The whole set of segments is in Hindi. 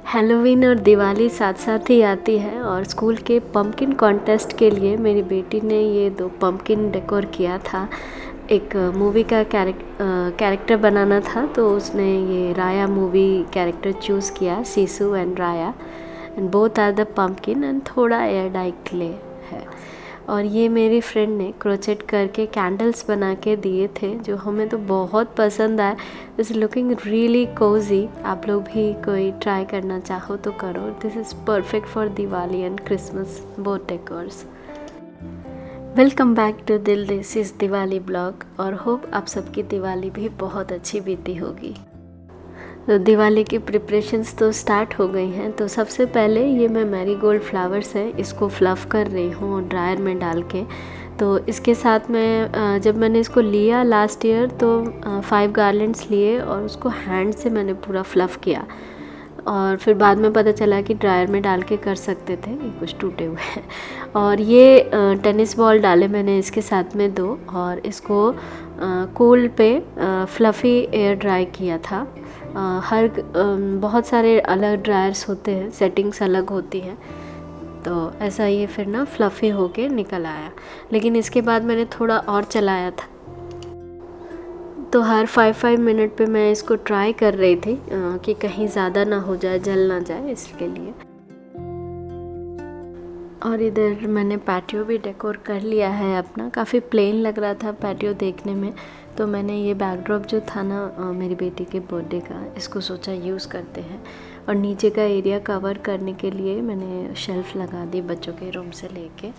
हैलोवीन और दिवाली साथ साथ ही आती है और स्कूल के पम्पकिन कॉन्टेस्ट के लिए मेरी बेटी ने ये 2 पम्पकिन डेकोर किया था। एक मूवी का कैरेक्टर बनाना था तो उसने ये राया मूवी कैरेक्टर चूज़ किया, Sisu and Raya, and both are the pumpkin and थोड़ा एयर डाई क्ले है। और ये मेरी फ्रेंड ने क्रोचेट करके कैंडल्स बना के दिए थे जो हमें तो बहुत पसंद आए। Is looking really cosy. आप लोग भी कोई ट्राई करना चाहो तो करो। This is perfect for Diwali and Christmas both decors. Welcome back to दिल दिस इज़ दिवाली ब्लॉग और होप आप सबकी दिवाली भी बहुत अच्छी बीती होगी। तो दिवाली की प्रिपरेशंस तो स्टार्ट हो गई हैं। तो सबसे पहले ये मैं मैरीगोल्ड फ्लावर्स है इसको फ्लफ़ कर रही हूँ ड्रायर में डाल के। तो इसके साथ मैं जब मैंने इसको लिया लास्ट ईयर तो 5 गार्लैंड्स लिए और उसको हैंड से मैंने पूरा फ्लफ़ किया और फिर बाद में पता चला कि ड्रायर में डाल के कर सकते थे, ये कुछ टूटे हुए हैं। और ये टेनिस बॉल डाले मैंने इसके साथ में 2 और इसको कूल पे फ्लफ़ी एयर ड्राई किया था। बहुत सारे अलग ड्रायर्स होते हैं, सेटिंग्स अलग होती हैं, तो ऐसा ये फिर ना फ्लफ़ी होके निकल आया। लेकिन इसके बाद मैंने थोड़ा और चलाया था तो हर 5 मिनट पे मैं इसको ट्राई कर रही थी कि कहीं ज़्यादा ना हो जाए, जल ना जाए, इसके लिए। और इधर मैंने पैटियो भी डेकोर कर लिया है अपना। काफ़ी प्लेन लग रहा था पैटियो देखने में, तो मैंने ये बैकड्रॉप जो था ना मेरी बेटी के बर्थडे का, इसको सोचा यूज़ करते हैं। और नीचे का एरिया कवर करने के लिए मैंने शेल्फ़ लगा दी बच्चों के रूम से लेके।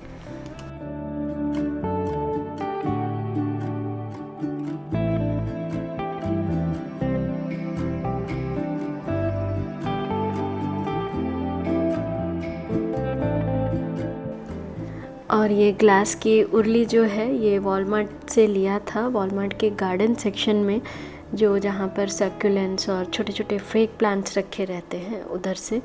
और ये ग्लास की उर्ली जो है ये वॉलमार्ट से लिया था, वॉलमार्ट के गार्डन सेक्शन में, जो जहाँ पर सक्यूलेंट्स और छोटे छोटे फेक प्लांट्स रखे रहते हैं उधर से।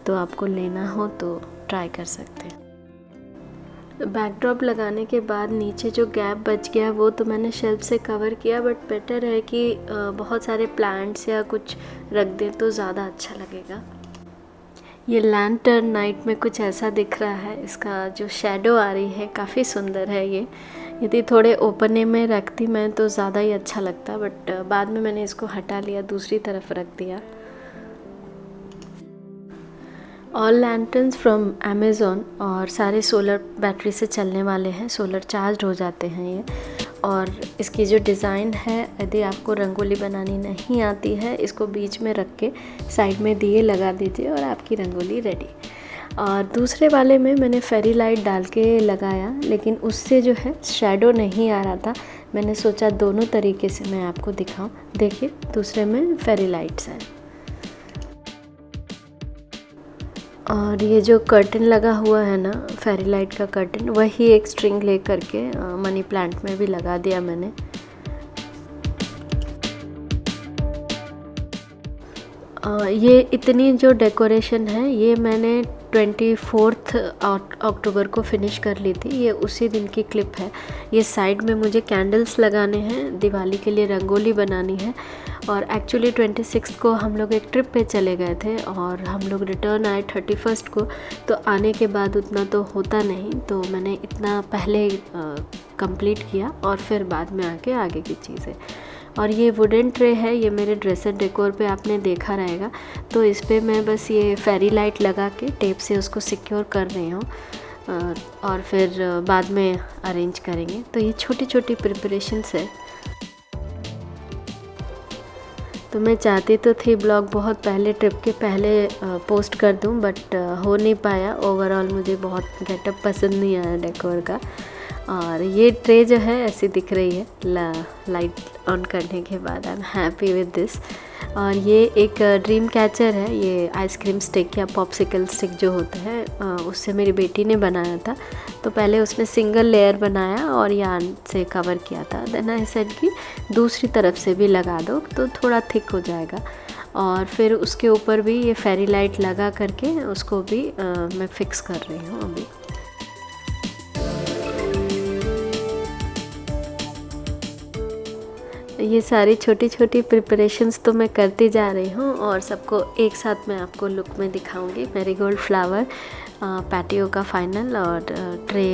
तो आपको लेना हो तो ट्राई कर सकते हैं। बैकड्रॉप लगाने के बाद नीचे जो गैप बच गया वो तो मैंने शेल्फ से कवर किया, बट बेटर है कि बहुत सारे प्लांट्स या कुछ रख दें तो ज़्यादा अच्छा लगेगा। ये लैंटर्न नाइट में कुछ ऐसा दिख रहा है, इसका जो शैडो आ रही है काफ़ी सुंदर है ये। यदि थोड़े ओपने में रखती मैं तो ज़्यादा ही अच्छा लगता, बट बाद में मैंने इसको हटा लिया, दूसरी तरफ रख दिया। ऑल लैंटर्न्स फ्रॉम अमेज़ॉन और सारे सोलर बैटरी से चलने वाले हैं, सोलर चार्ज हो जाते हैं ये। और इसकी जो डिज़ाइन है, यदि आपको रंगोली बनानी नहीं आती है, इसको बीच में रख के साइड में दिए लगा दीजिए और आपकी रंगोली रेडी। और दूसरे वाले में मैंने फेरी लाइट डाल के लगाया, लेकिन उससे जो है शैडो नहीं आ रहा था। मैंने सोचा दोनों तरीके से मैं आपको दिखाऊं। देखिए, दूसरे में फेरी लाइट्स हैं। और ये जो कर्टन लगा हुआ है ना, फेरी लाइट का कर्टन, वही एक स्ट्रिंग ले करके मनी प्लांट में भी लगा दिया मैंने। ये इतनी जो डेकोरेशन है ये मैंने 24 अक्टूबर को फिनिश कर ली थी। ये उसी दिन की क्लिप है। ये साइड में मुझे कैंडल्स लगाने हैं, दिवाली के लिए रंगोली बनानी है। और एक्चुअली 26 को हम लोग एक ट्रिप पे चले गए थे और हम लोग रिटर्न आए 31 को। तो आने के बाद उतना तो होता नहीं, तो मैंने इतना पहले कंप्लीट किया और फिर बाद में आके आगे की चीज़ें। और ये वुडन ट्रे है, ये मेरे ड्रेसर डेकोर पे आपने देखा रहेगा। तो इस पर मैं बस ये फेरी लाइट लगा के टेप से उसको सिक्योर कर रही हूँ और फिर बाद में अरेंज करेंगे। तो ये छोटी छोटी प्रिपरेशंस है। तो मैं चाहती तो थी ब्लॉग बहुत पहले, ट्रिप के पहले पोस्ट कर दूं, बट हो नहीं पाया। ओवरऑल मुझे बहुत गेटअप पसंद नहीं आया डेकोर का। और ये ट्रे जो है ऐसी दिख रही है लाइट ऑन करने के बाद। I am happy with this. और ये एक ड्रीम कैचर है, ये आइसक्रीम स्टिक या पॉप्सिकल स्टिक जो होता है उससे मेरी बेटी ने बनाया था। तो पहले उसने सिंगल लेयर बनाया और यार्न से कवर किया था। देन आई सेड कि दूसरी तरफ से भी लगा दो तो थोड़ा थिक हो जाएगा। और फिर उसके ऊपर भी ये फेरी लाइट लगा करके उसको भी मैं फिक्स कर रही हूँ अभी। ये सारी छोटी छोटी प्रिपरेशंस तो मैं करती जा रही हूँ और सबको एक साथ मैं आपको लुक में दिखाऊंगी। मैरीगोल्ड फ्लावर, पैटियो का फाइनल और ट्रे,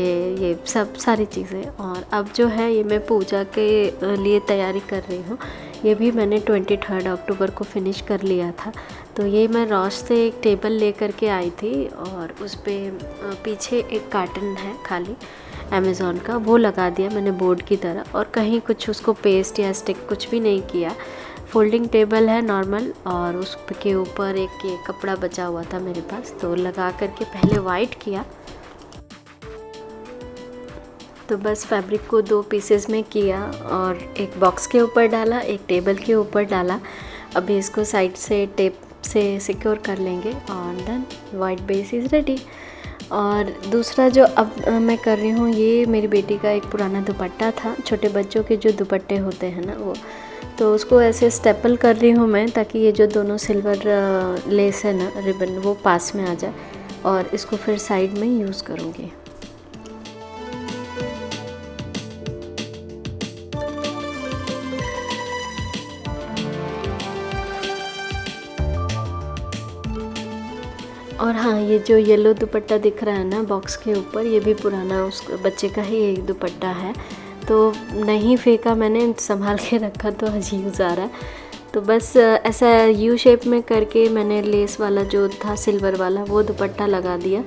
ये सब सारी चीज़ें। और अब जो है ये मैं पूजा के लिए तैयारी कर रही हूँ। ये भी मैंने 23 अक्टूबर को फिनिश कर लिया था। तो ये मैं रॉश से एक टेबल ले कर के आई थी और उस पर पीछे एक कार्टन है खाली अमेज़ॉन का, वो लगा दिया मैंने बोर्ड की तरह, और कहीं कुछ उसको पेस्ट या स्टिक कुछ भी नहीं किया। फोल्डिंग टेबल है नॉर्मल, और उसके ऊपर एक ये कपड़ा बचा हुआ था मेरे पास, तो लगा करके पहले वाइट किया। तो बस फैब्रिक को 2 पीसेस में किया और एक बॉक्स के ऊपर डाला, एक टेबल के ऊपर डाला। अभी इसको साइड से टेप से सिक्योर कर लेंगे और then white base is ready. और दूसरा जो अब मैं कर रही हूँ, ये मेरी बेटी का एक पुराना दुपट्टा था, छोटे बच्चों के जो दुपट्टे होते हैं ना वो, तो उसको ऐसे स्टेपल कर रही हूँ मैं, ताकि ये जो दोनों सिल्वर लेस है ना, रिबन, वो पास में आ जाए और इसको फिर साइड में यूज़ करूँगी। और हाँ, ये जो येलो दुपट्टा दिख रहा है ना बॉक्स के ऊपर, ये भी पुराना उस बच्चे का ही एक दुपट्टा है, तो नहीं फेंका मैंने, संभाल के रखा, तो आज यूज़ आ रहा है। तो बस ऐसा यू शेप में करके मैंने लेस वाला जो था सिल्वर वाला वो दुपट्टा लगा दिया।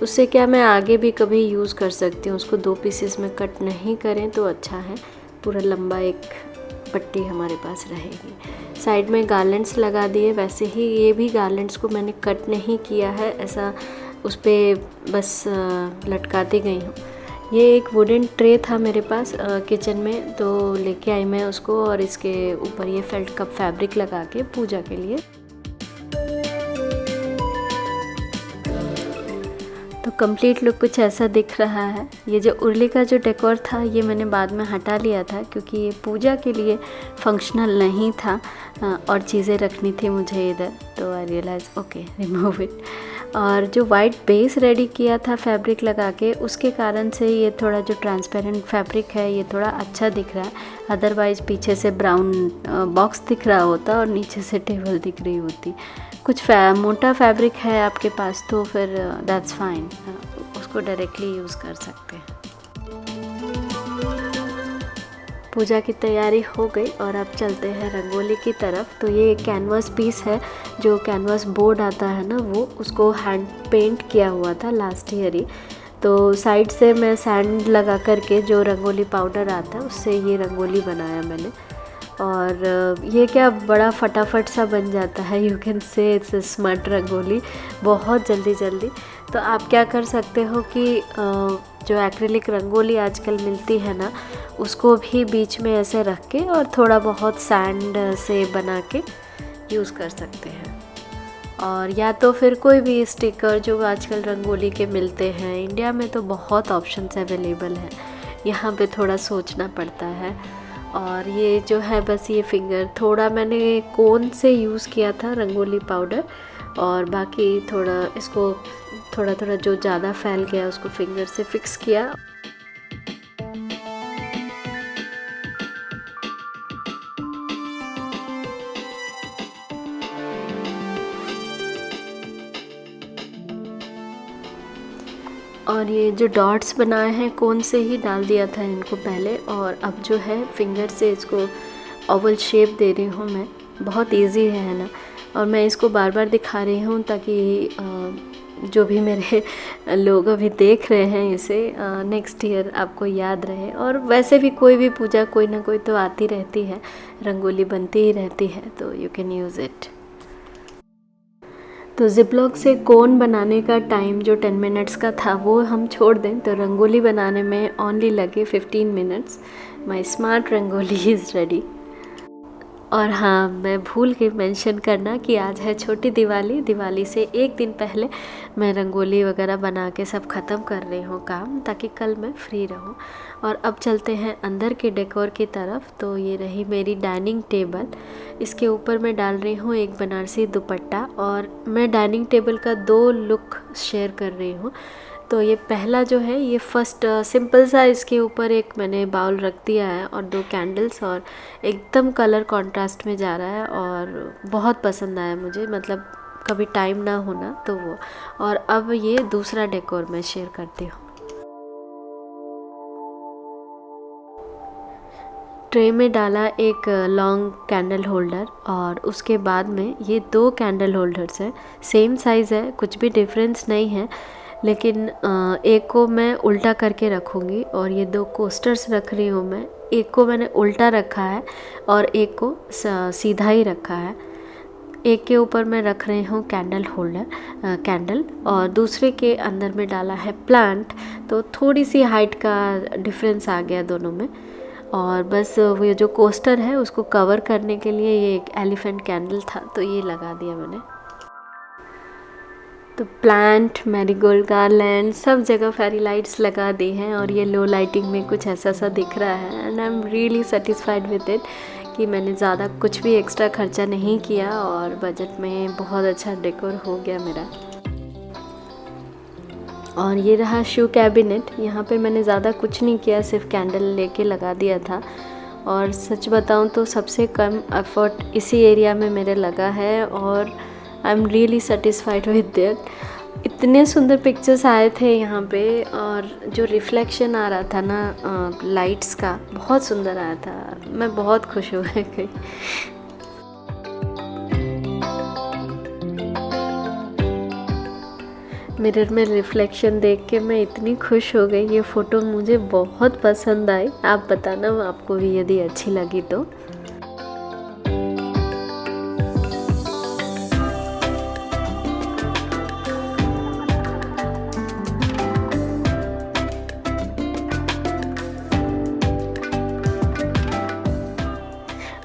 उससे क्या मैं आगे भी कभी यूज़ कर सकती हूँ, उसको 2 पीसेस में कट नहीं करें तो अच्छा है, पूरा लंबा एक पट्टी हमारे पास रहेगी। साइड में गार्लेंड्स लगा दिए, वैसे ही ये भी गार्लेंड्स को मैंने कट नहीं किया है, ऐसा उस पर बस लटकाती गई हूँ। ये एक वुडन ट्रे था मेरे पास किचन में, तो लेके आई मैं उसको, और इसके ऊपर ये फेल्ट कप फैब्रिक लगा के पूजा के लिए। तो कंप्लीट लुक कुछ ऐसा दिख रहा है। ये जो उर्ली का जो डेकोर था ये मैंने बाद में हटा लिया था, क्योंकि ये पूजा के लिए फंक्शनल नहीं था और चीज़ें रखनी थी मुझे इधर, तो आई रियलाइज ओके रिमूव इट। और जो वाइट बेस रेडी किया था फैब्रिक लगा के, उसके कारण से ये थोड़ा जो ट्रांसपेरेंट फैब्रिक है ये थोड़ा अच्छा दिख रहा है, अदरवाइज़ पीछे से ब्राउन बॉक्स दिख रहा होता और नीचे से टेबल दिख रही होती। कुछ मोटा फैब्रिक है आपके पास तो फिर दैट्स फाइन, उसको डायरेक्टली यूज़ कर सकते हैं। पूजा की तैयारी हो गई और अब चलते हैं रंगोली की तरफ। तो ये कैनवास पीस है, जो कैनवास बोर्ड आता है ना वो, उसको हैंड पेंट किया हुआ था लास्ट ईयर ही। तो साइड से मैं सैंड लगा करके, जो रंगोली पाउडर आता है उससे ये रंगोली बनाया मैंने। और ये क्या बड़ा फटाफट सा बन जाता है, you can say it's smart rangoli, बहुत जल्दी। तो आप क्या कर सकते हो कि जो एक्रिलिक रंगोली आजकल मिलती है ना, उसको भी बीच में ऐसे रख के और थोड़ा बहुत सैंड से बना के यूज़ कर सकते हैं। और या तो फिर कोई भी स्टिकर जो आजकल रंगोली के मिलते हैं, इंडिया में तो बहुत ऑप्शंस अवेलेबल हैं, यहाँ पे थोड़ा सोचना पड़ता है। और ये जो है बस ये फिंगर थोड़ा मैंने कोन से यूज़ किया था रंगोली पाउडर, और बाकी थोड़ा इसको थोड़ा जो ज़्यादा फैल गया उसको फिंगर से फिक्स किया। और ये जो डॉट्स बनाए हैं कोन से ही डाल दिया था इनको पहले, और अब जो है फिंगर से इसको ओवल शेप दे रही हूँ मैं। बहुत इजी है ना, और मैं इसको बार बार दिखा रही हूँ ताकि जो भी मेरे लोग अभी देख रहे हैं इसे, नेक्स्ट ईयर आपको याद रहे। और वैसे भी कोई भी पूजा कोई ना कोई तो आती रहती है, रंगोली बनती ही रहती है, तो यू कैन यूज़ इट। तो ज़िपलॉक से कोन बनाने का टाइम जो 10 मिनट्स का था वो हम छोड़ दें, तो रंगोली बनाने में ओनली लगे 15 minutes. My smart rangoli is ready. और हाँ, मैं भूल गई मेंशन करना कि आज है छोटी दिवाली। दिवाली से एक दिन पहले मैं रंगोली वगैरह बना के सब ख़त्म कर रही हूँ काम, ताकि कल मैं फ्री रहूँ। और अब चलते हैं अंदर के डेकोर की तरफ। तो ये रही मेरी डाइनिंग टेबल, इसके ऊपर मैं डाल रही हूँ एक बनारसी दुपट्टा। और मैं डाइनिंग टेबल का 2 लुक शेयर कर रही हूँ। तो ये पहला जो है ये फर्स्ट सिंपल सा इसके ऊपर एक मैंने बाउल रख दिया है और 2 कैंडल्स, और एकदम कलर कंट्रास्ट में जा रहा है और बहुत पसंद आया मुझे, मतलब कभी टाइम ना होना तो वो। और अब ये दूसरा डेकोर मैं शेयर करती हूँ। ट्रे में डाला एक लॉन्ग कैंडल होल्डर और उसके बाद में ये 2 कैंडल होल्डर्स हैं, सेम साइज़ है, कुछ भी डिफरेंस नहीं है, लेकिन एक को मैं उल्टा करके रखूँगी और ये 2 कोस्टर्स रख रही हूँ मैं। एक को मैंने उल्टा रखा है और एक को सीधा ही रखा है। एक के ऊपर मैं रख रही हूँ कैंडल होल्डर कैंडल, और दूसरे के अंदर में डाला है प्लांट, तो थोड़ी सी हाइट का डिफरेंस आ गया दोनों में। और बस वो जो कोस्टर है उसको कवर करने के लिए ये एक एलिफेंट कैंडल था, तो ये लगा दिया मैंने। तो प्लांट, मैरीगोल्ड गार्लैंड, सब जगह फेरी लाइट्स लगा दी हैं और ये लो लाइटिंग में कुछ ऐसा सा दिख रहा है। And I am really satisfied with it कि मैंने ज़्यादा कुछ भी एक्स्ट्रा खर्चा नहीं किया और बजट में बहुत अच्छा डेकोर हो गया मेरा। और ये रहा शू कैबिनेट। यहाँ पे मैंने ज़्यादा कुछ नहीं किया, सिर्फ कैंडल लेके लगा दिया था। और सच बताऊँ तो सबसे कम एफर्ट इसी एरिया में मेरे लगा है और I am really satisfied with that. इतने सुंदर पिक्चर्स आए थे यहाँ पे और जो रिफ्लेक्शन आ रहा था ना लाइट्स का, बहुत सुंदर आया था। मैं बहुत खुश हो गई। मिरर में रिफ्लेक्शन देख के मैं इतनी खुश हो गई। ये फ़ोटो मुझे बहुत पसंद आई। आप बताना आपको भी यदि अच्छी लगी तो।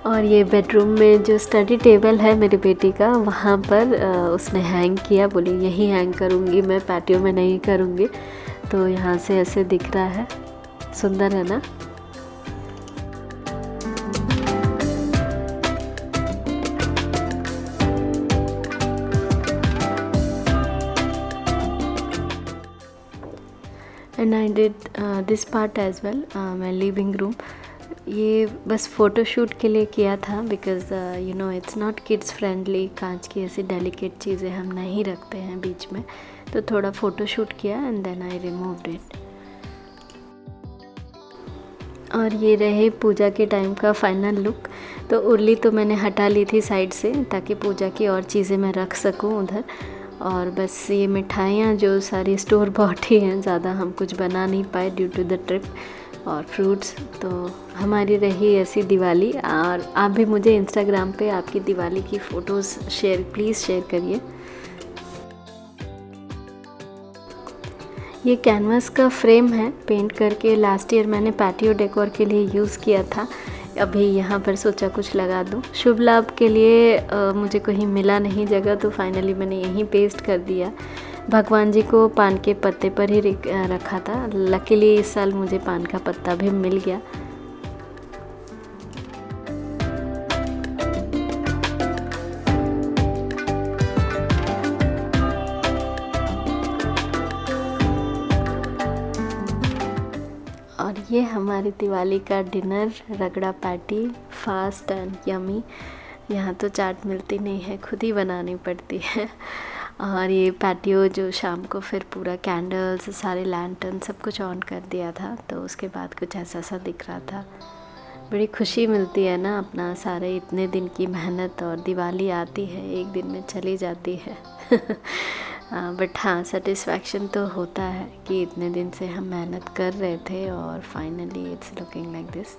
और ये बेडरूम में जो स्टडी टेबल है मेरी बेटी का, वहाँ पर उसने हैंग किया, बोली यही हैंग करूँगी मैं, पैटियो में नहीं करूँगी। तो यहाँ से ऐसे दिख रहा है, सुंदर है ना। And I did this part as well, my living room. ये बस फ़ोटोशूट के लिए किया था because you know it's not kids friendly. कांच की ऐसी डेलिकेट चीज़ें हम नहीं रखते हैं बीच में, तो थोड़ा फ़ोटोशूट किया and then I removed it. और ये रहे पूजा के टाइम का फाइनल लुक। तो उर्ली तो मैंने हटा ली थी साइड से ताकि पूजा की और चीज़ें मैं रख सकूं उधर। और बस ये मिठाइयाँ जो सारी स्टोर बॉट ही हैं, ज़्यादा हम कुछ बना नहीं पाए ड्यू टू द ट्रिप, और फ्रूट्स। तो हमारी रही ऐसी दिवाली। और आप भी मुझे इंस्टाग्राम पे आपकी दिवाली की फ़ोटोज़ प्लीज़ शेयर करिए। ये कैनवास का फ्रेम है, पेंट करके लास्ट ईयर मैंने पैटियो डेकोर के लिए यूज़ किया था। अभी यहाँ पर सोचा कुछ लगा दूँ। शुभ लाभ के लिए मुझे कहीं मिला नहीं जगह, तो फाइनली मैंने यहीं पेस्ट कर दिया। भगवान जी को पान के पत्ते पर ही रखा था। लकीली इस साल मुझे पान का पत्ता भी मिल गया। और ये हमारी दिवाली का डिनर, रगड़ा पैटी, फास्ट एंड यमी। यहाँ तो चाट मिलती नहीं है, खुद ही बनानी पड़ती है। और ये पैटियो जो शाम को फिर पूरा कैंडल्स, सारे लैंटर्न सब कुछ ऑन कर दिया था, तो उसके बाद कुछ ऐसा सा दिख रहा था। बड़ी खुशी मिलती है ना, अपना सारे इतने दिन की मेहनत, और दिवाली आती है एक दिन में चली जाती है। बट हाँ, सेटिस्फैक्शन तो होता है कि इतने दिन से हम मेहनत कर रहे थे और finally it's looking like this.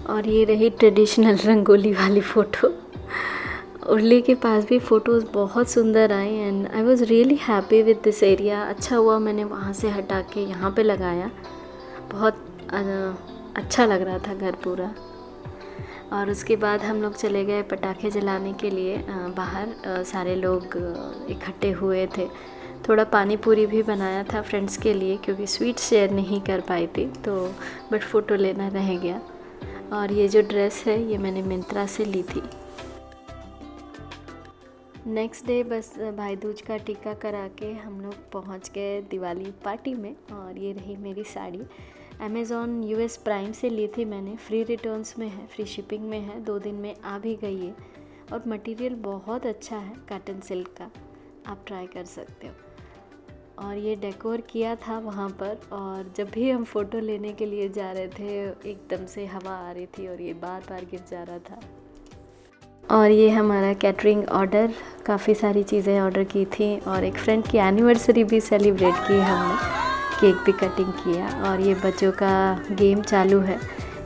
और ये रही ट्रेडिशनल रंगोली वाली फ़ोटो। उर्ली के पास भी फ़ोटोज़ बहुत सुंदर आई and I was really happy with this area. अच्छा हुआ मैंने वहाँ से हटा के यहाँ पे लगाया, बहुत अच्छा लग रहा था घर पूरा। और उसके बाद हम लोग चले गए पटाखे जलाने के लिए बाहर। सारे लोग इकट्ठे हुए थे। थोड़ा पानी पूरी भी बनाया था फ्रेंड्स के लिए, क्योंकि स्वीट शेयर नहीं कर पाई थी, तो बट फ़ोटो लेना रह गया। और ये जो ड्रेस है ये मैंने मिंत्रा से ली थी। नेक्स्ट डे बस भाई दूज का टीका करा के हम लोग पहुंच गए दिवाली पार्टी में। और ये रही मेरी साड़ी, अमेज़ॉन यूएस प्राइम से ली थी मैंने, फ्री रिटर्न्स में है, फ्री शिपिंग में है, 2 दिन में आ भी गई है। और मटेरियल बहुत अच्छा है, कॉटन सिल्क का, आप ट्राई कर सकते हो। और ये डेकोर किया था वहाँ पर, और जब भी हम फ़ोटो लेने के लिए जा रहे थे एकदम से हवा आ रही थी और ये बार बार गिर जा रहा था। और ये हमारा कैटरिंग ऑर्डर, काफ़ी सारी चीज़ें ऑर्डर की थी और एक फ्रेंड की एनिवर्सरी भी सेलिब्रेट की हमने, केक भी कटिंग किया। और ये बच्चों का गेम चालू है,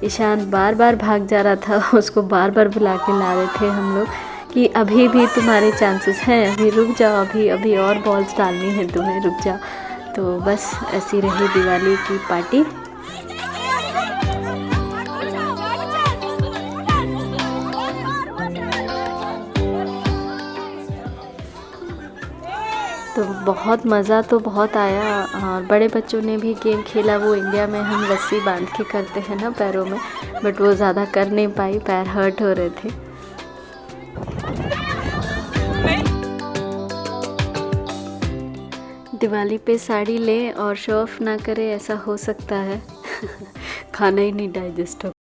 ईशान बार बार भाग जा रहा था, उसको बार बार बुला के ला रहे थे हम लोग कि अभी भी तुम्हारे चांसेस हैं, अभी रुक जाओ, अभी और बॉल्स डालनी है तुम्हें, रुक जाओ। तो बस ऐसी रही दिवाली की पार्टी। तो बहुत मज़ा तो बहुत आया और बड़े बच्चों ने भी गेम खेला। वो इंडिया में हम रस्सी बांध के करते हैं ना पैरों में, बट वो ज़्यादा कर नहीं पाई, पैर हर्ट हो रहे थे। दिवाली पे साड़ी ले और शो ऑफ ना करे, ऐसा हो सकता है खाना ही नहीं डाइजेस्ट हो।